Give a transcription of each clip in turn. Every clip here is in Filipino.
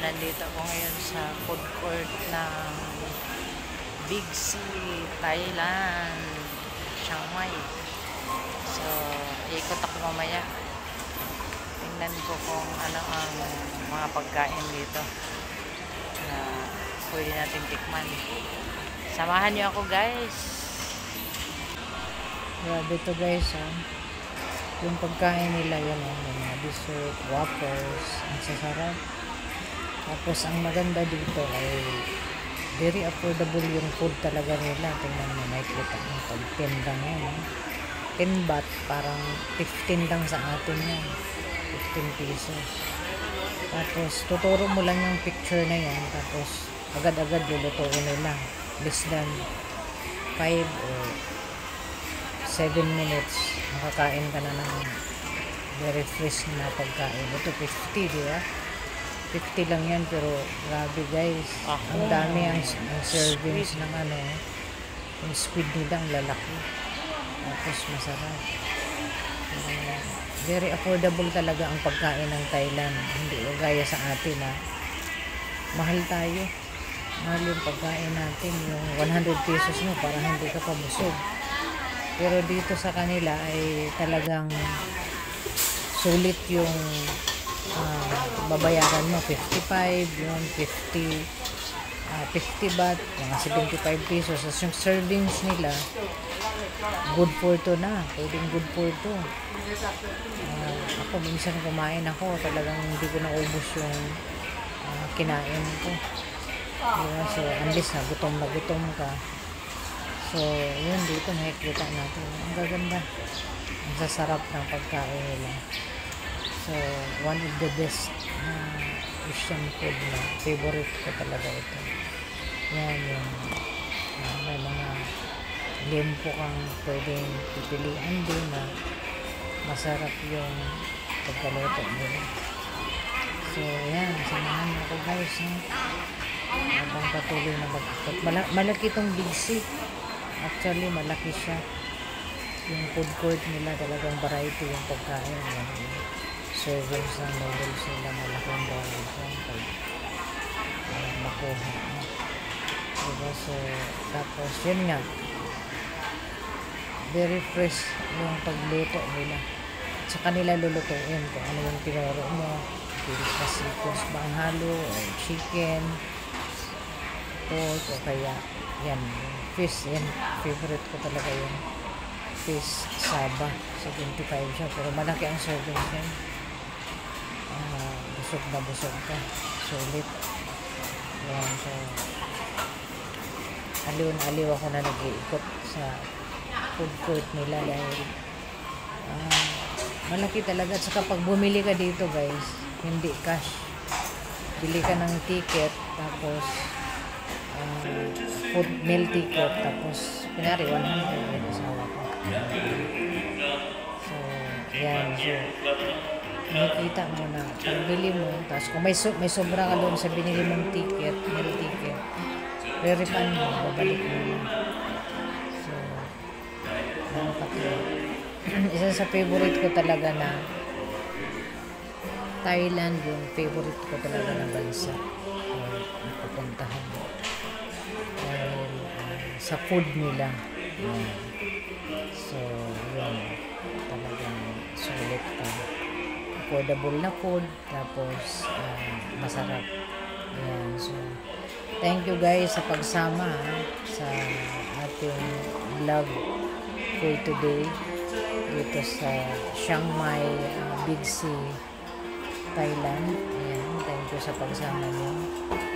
nandito ako ngayon sa food court ng Big C, Thailand, Chiang Mai. So, ikot ako mamaya. Tingnan ko kung ano ang mga pagkain dito na pwede natin tikman. Samahan niyo ako, guys. Grabe to, guys, ha. Yung pagkain nila, yun, yung mga dessert, wafers, ang sasarap. Tapos, ang maganda dito ay very affordable yung food talaga nila. Tingnan mo, nakikita mo, pag 10 lang yan, ha. 10 baht, parang 15 lang sa atin yan. 15 pesos. Tapos, tuturo mo lang yung picture na yan. Tapos, agad-agad lulutuin nila. Less than 5 or 7 minutes. Makakain ka na ng very fresh na pagkain. Ito, 50, di ba? 50 lang yan, pero grabe, guys. Ang dami ang servings ng ano. Yung squid nila, ang lalaki. Tapos, masarap. Very affordable talaga ang pagkain ng Thailand. Hindi gaya sa atin, ha. Mahal tayo. Mahal yung pagkain natin. Yung 100 pesos mo para hindi ka pabusog. Pero dito sa kanila ay talagang sulit yung babayaran mo. 55, yung 50 baht, mga 75 pesos. As yung servings nila, good for to na. Pwedeng good for to. Ako, minsan kumain ako, talagang hindi ko naubos yung kinain ko. Diba? So, unless na gutom ka. So, yun dito, nakikita natin. Ang gaganda. Ang sasarap ng pagkain nila. So, one of the best Asian food na favorite ko talaga ito. Yan yung may mga limpo kang pwedeng pipilian din na masarap yung pagkaluto nila. So, yan. Samahan ako, guys. Habang patuloy na mag-ikot. Malaki itong Big C. Actually, malaki siya. Yung food court nila, talagang variety yung pagkain. Yung servings ng noodles nila, malaking variety. Pag makuha. Diba? So, tapos, yun nga. Very fresh yung pagluto nila. Sa kanila lulutuin kung ano yung tinuro mo. Pilis na sequence ba ang halo, o chicken, pork, o kaya yan, fish. Yan, favorite ko talaga yung fish saba. 75 siya, pero malaki ang serving yan. Busog na busog ka. Sulit. Yan, so aliw na aliw ako na nag-iikot sa food court nila dahil malaki talaga. At saka pag bumili ka dito, guys, hindi cash. Bili ka ng ticket, tapos food meal ticket, tapos pinari 100 yung asawa ko. So, yan. So, nakikita mo na pagbili mo, tapos kung may sobra ka doon sa binili mong ticket, meal ticket, re-refund mo, babalik mo na. So, isa sa favorite ko talaga na Thailand, yung favorite ko talaga na bansa napupuntahan mo dahil sa food nila. So, yun, talagang sulit ka. Affordable na food, tapos masarap. Yan. So, thank you, guys, sa pagsama sa ating vlog for today dito sa Chiang Mai, Big C, Thailand. Ayan, thank you sa pagsama niyo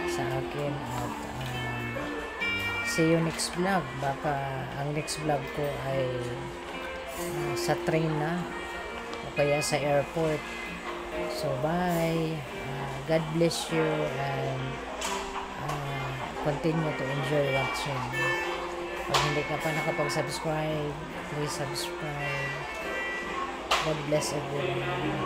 sa akin at see you next vlog. Baka ang next vlog ko ay sa train na o kaya sa airport. So, bye. God bless you and continue to enjoy watching. Pag hindi ka pa nakapag-subscribe, please subscribe. God bless everyone.